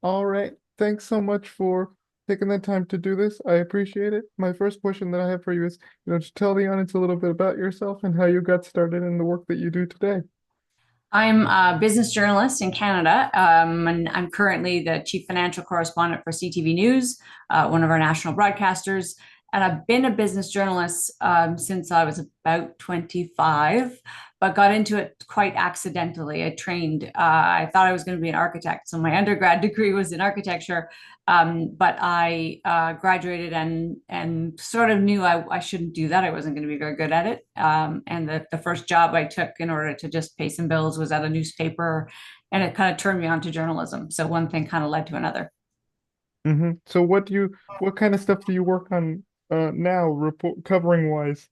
All right. Thanks so much for taking the time to do this. I appreciate it. My first question that I have for you is, to tell the audience a little bit about yourself and how you got started in the work that you do today. I'm a business journalist in Canada, and I'm currently the chief financial correspondent for CTV News, one of our national broadcasters. And I've been a business journalist since I was about 25, but got into it quite accidentally. I thought I was going to be an architect. So my undergrad degree was in architecture, but I graduated and sort of knew I shouldn't do that. I wasn't going to be very good at it. And the first job I took in order to just pay some bills was at a newspaper, and it kind of turned me on to journalism. So one thing kind of led to another. So what kind of stuff do you work on now, report covering wise?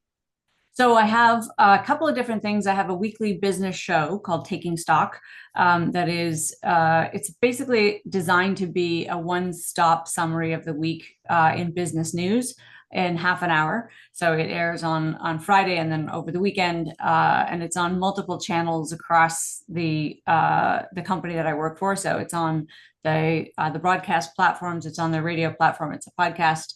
So I have a couple of different things. I have a weekly business show called Taking Stock. It's basically designed to be a one-stop summary of the week in business news in half an hour. So it airs on Friday and then over the weekend, and it's on multiple channels across the company that I work for. So it's on the broadcast platforms. It's on the radio platform. It's a podcast.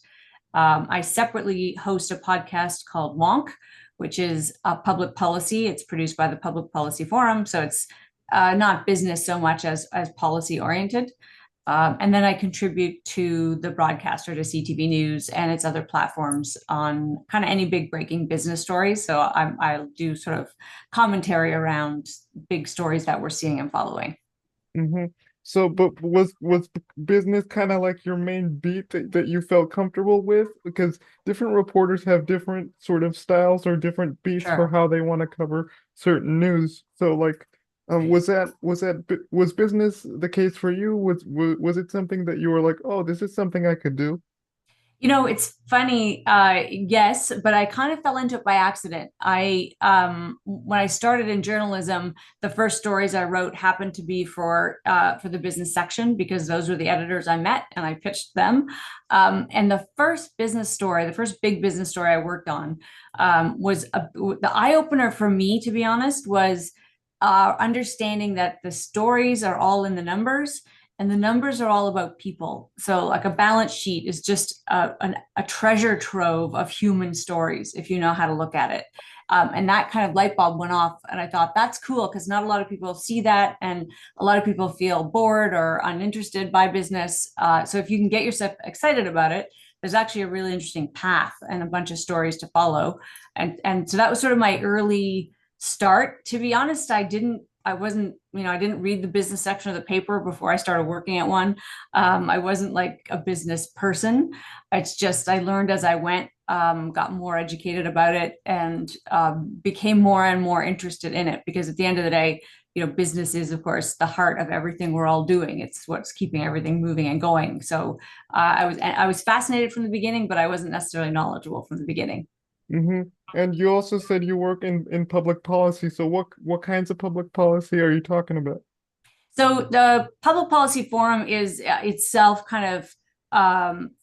I separately host a podcast called Wonk, which is a public policy. It's produced by the Public Policy Forum, so it's not business so much as policy oriented. And then I contribute to the broadcaster, to CTV News and its other platforms on kind of any big breaking business stories. So I'll do sort of commentary around big stories that we're seeing and following. hmm So, but was business kind of like your main beat that you felt comfortable with? Because different reporters have different sort of styles or different beats for Sure. how they want to cover certain news. So, like, was business the case for you? Was it something that you were like, oh, this is something I could do? It's funny. Yes, but I kind of fell into it by accident. When I started in journalism, the first stories I wrote happened to be for the business section because those were the editors I met and I pitched them. And the first business story, the first big business story I worked on, the eye opener for me, to be honest, was understanding that the stories are all in the numbers and the numbers are all about people. So, like a balance sheet is just a treasure trove of human stories, if you know how to look at it. And that kind of light bulb went off, and I thought that's cool because not a lot of people see that, and a lot of people feel bored or uninterested by business. So, if you can get yourself excited about it, there's actually a really interesting path and a bunch of stories to follow. And so that was sort of my early start. To be honest, I wasn't, I didn't read the business section of the paper before I started working at one. I wasn't like a business person. It's just I learned as I went, got more educated about it, and became more and more interested in it. Because at the end of the day, business is, of course, the heart of everything we're all doing. It's what's keeping everything moving and going. So I was fascinated from the beginning, but I wasn't necessarily knowledgeable from the beginning. hmm And you also said you work in public policy. So what kinds of public policy are you talking about? So the Public Policy Forum is itself kind of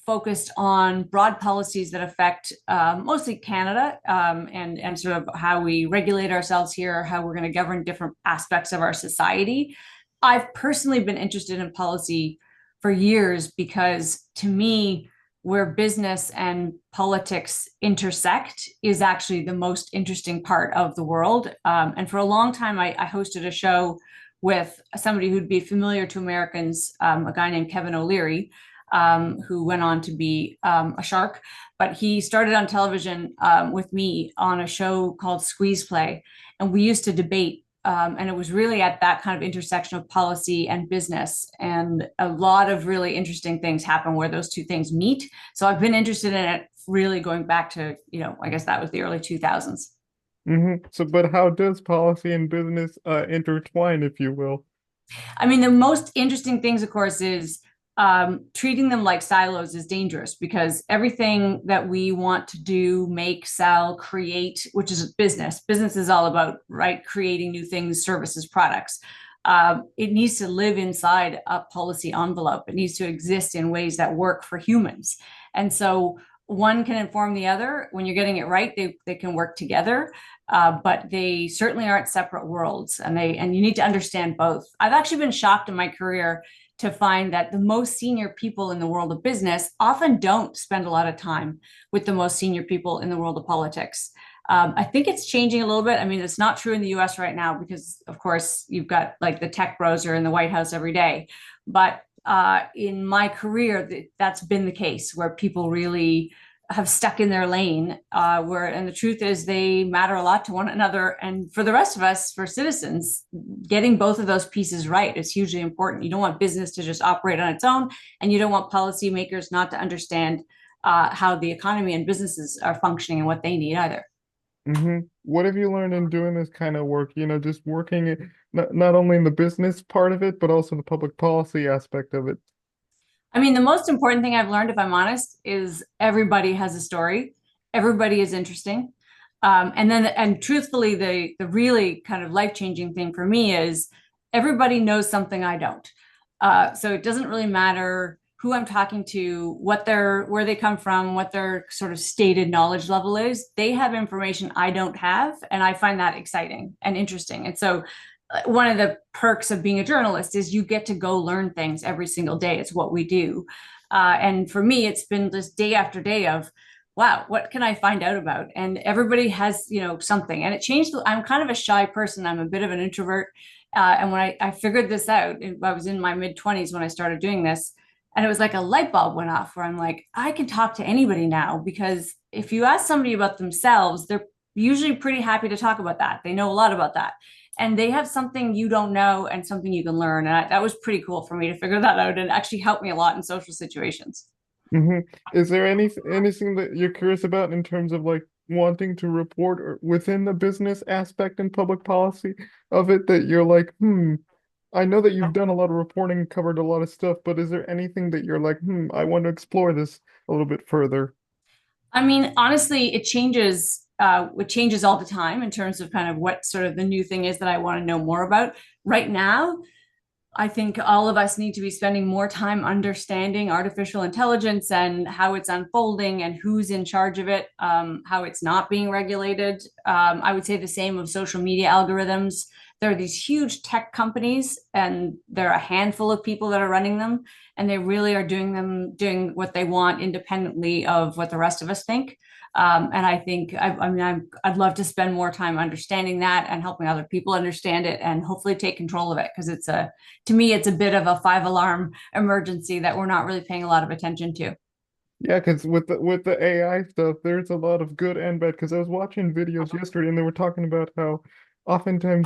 focused on broad policies that affect mostly Canada, and sort of how we regulate ourselves here, how we're going to govern different aspects of our society. I've personally been interested in policy for years because to me, where business and politics intersect is actually the most interesting part of the world. And for a long time, I hosted a show with somebody who'd be familiar to Americans, a guy named Kevin O'Leary, who went on to be a shark. But he started on television with me on a show called Squeeze Play. And we used to debate. And it was really at that kind of intersection of policy and business. And a lot of really interesting things happen where those two things meet. So I've been interested in it really going back to, I guess that was the early 2000s. So, but how does policy and business intertwine, if you will? I mean, the most interesting things, of course, is treating them like silos is dangerous because everything that we want to do, make, sell, create, which is business is all about, right, creating new things, services, products. It needs to live inside a policy envelope. It needs to exist in ways that work for humans. And so one can inform the other. When you're getting it right, they can work together. But they certainly aren't separate worlds, and you need to understand both. I've actually been shocked in my career to find that the most senior people in the world of business often don't spend a lot of time with the most senior people in the world of politics. I think it's changing a little bit. I mean, it's not true in the US right now because, of course, you've got like the tech bros are in the White House every day. But in my career, that's been the case where people really have stuck in their lane, and the truth is they matter a lot to one another. And for the rest of us, for citizens, getting both of those pieces right is hugely important. You don't want business to just operate on its own, and you don't want policymakers not to understand how the economy and businesses are functioning and what they need either. What have you learned in doing this kind of work? Just working not only in the business part of it, but also the public policy aspect of it. I mean, the most important thing I've learned, if I'm honest, is everybody has a story. Everybody is interesting. And truthfully, the really kind of life-changing thing for me is everybody knows something I don't. So it doesn't really matter who I'm talking to, where they come from, what their sort of stated knowledge level is. They have information I don't have, and I find that exciting and interesting. And so one of the perks of being a journalist is you get to go learn things every single day. It's what we do. And for me, it's been just day after day of, wow, what can I find out about? And everybody has, something. And it changed. I'm kind of a shy person. I'm a bit of an introvert. And when I figured this out, I was in my mid-20s when I started doing this. And it was like a light bulb went off where I'm like, I can talk to anybody now, because if you ask somebody about themselves, they're usually pretty happy to talk about that. They know a lot about that. And they have something you don't know and something you can learn. And that was pretty cool for me to figure that out, and actually helped me a lot in social situations. hmm Is there anything that you're curious about in terms of like wanting to report or within the business aspect and public policy of it that you're like, I know that you've done a lot of reporting, covered a lot of stuff, but is there anything that you're like, I want to explore this a little bit further? I mean, honestly, it changes. It changes all the time in terms of kind of what sort of the new thing is that I want to know more about. Right now, I think all of us need to be spending more time understanding artificial intelligence and how it's unfolding and who's in charge of it, how it's not being regulated. I would say the same of social media algorithms. There are these huge tech companies, and there are a handful of people that are running them, and they really are doing what they want independently of what the rest of us think. And I think I'd love to spend more time understanding that and helping other people understand it, and hopefully take control of it, because to me, it's a bit of a five-alarm emergency that we're not really paying a lot of attention to. Yeah, because with the AI stuff, there's a lot of good and bad. Because I was watching videos yesterday, and they were talking about how oftentimes,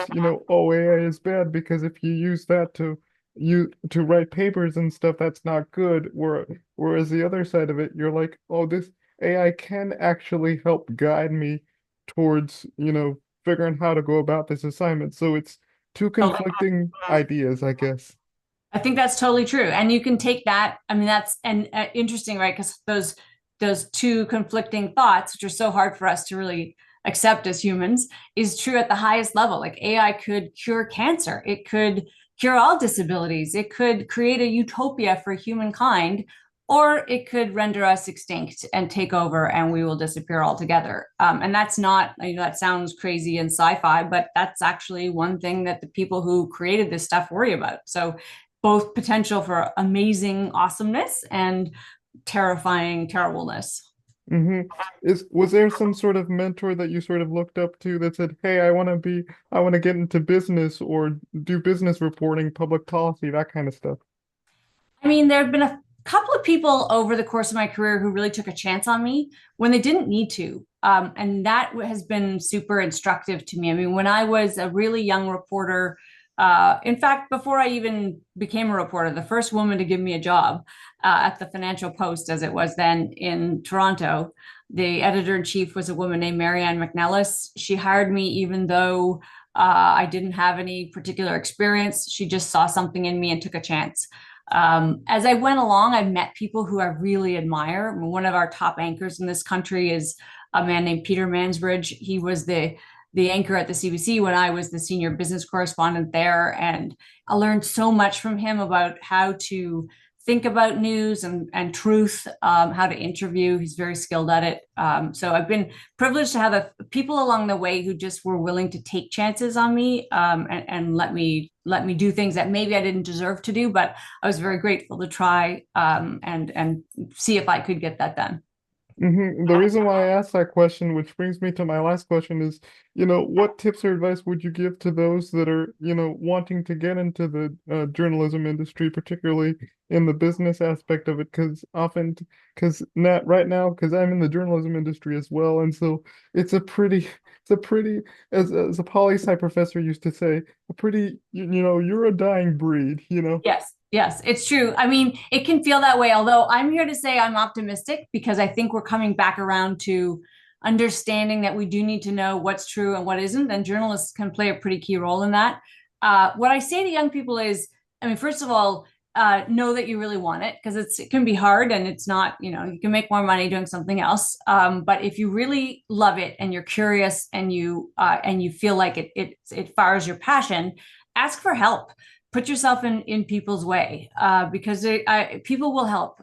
oh, AI is bad because if you use that to write papers and stuff, that's not good. Whereas the other side of it, you're like, oh, this AI can actually help guide me towards, figuring how to go about this assignment. So it's two conflicting ideas, I guess. I think that's totally true. And you can take that. I mean, that's interesting, right? Because those two conflicting thoughts, which are so hard for us to really accept as humans, is true at the highest level. Like AI could cure cancer. It could cure all disabilities. It could create a utopia for humankind, or it could render us extinct and take over, and we will disappear altogether. And that's not, that sounds crazy and sci-fi, but that's actually one thing that the people who created this stuff worry about. So both potential for amazing awesomeness and terrifying terribleness. hmm was there some sort of mentor that you sort of looked up to that said, "Hey, I want to get into business or do business reporting, public policy, that kind of stuff?" I mean, there have been a couple of people over the course of my career who really took a chance on me when they didn't need to. And that has been super instructive to me. I mean, when I was a really young reporter, in fact, before I even became a reporter, the first woman to give me a job at the Financial Post, as it was then in Toronto, the editor-in-chief was a woman named Marianne McNellis. She hired me even though I didn't have any particular experience. She just saw something in me and took a chance. As I went along, I met people who I really admire. I mean, one of our top anchors in this country is a man named Peter Mansbridge. He was the anchor at the CBC when I was the senior business correspondent there. And I learned so much from him about how to think about news and truth, how to interview. He's very skilled at it. So I've been privileged to have people along the way who just were willing to take chances on me, and let me let me do things that maybe I didn't deserve to do, but I was very grateful to try and see if I could get that done. The reason why I asked that question, which brings me to my last question, is, what tips or advice would you give to those that are, wanting to get into the journalism industry, particularly in the business aspect of it? Because not right now, because I'm in the journalism industry as well, and so it's a pretty, as a poli sci professor used to say, a pretty, you're a dying breed. Yes, yes, it's true. I mean, it can feel that way, although I'm here to say I'm optimistic because I think we're coming back around to understanding that we do need to know what's true and what isn't, and journalists can play a pretty key role in that. What I say to young people is, I mean, first of all, know that you really want it because it can be hard and it's not, you can make more money doing something else. But if you really love it and you're curious and you feel like it fires your passion, ask for help, put yourself in people's way because people will help.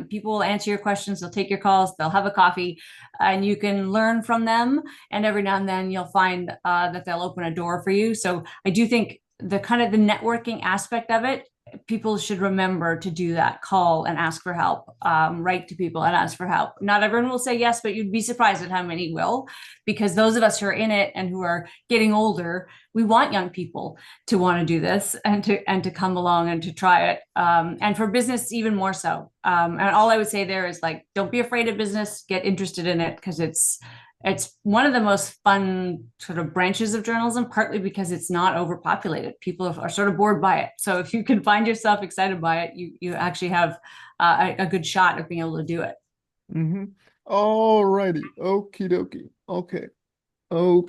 People will answer your questions. They'll take your calls. They'll have a coffee, and you can learn from them. And every now and then, you'll find that they'll open a door for you. So I do think the kind of the networking aspect of it, people should remember to do that. Call and ask for help. Write to people and ask for help. Not everyone will say yes, but you'd be surprised at how many will, because those of us who are in it and who are getting older, we want young people to want to do this and to come along and to try it, and for business even more so. And all I would say there is, like, don't be afraid of business, get interested in it, because it's one of the most fun sort of branches of journalism, partly because it's not overpopulated. People are sort of bored by it. So if you can find yourself excited by it, you actually have a good shot of being able to do it. Mm-hmm. All righty. Okie dokie. Okay. Okay.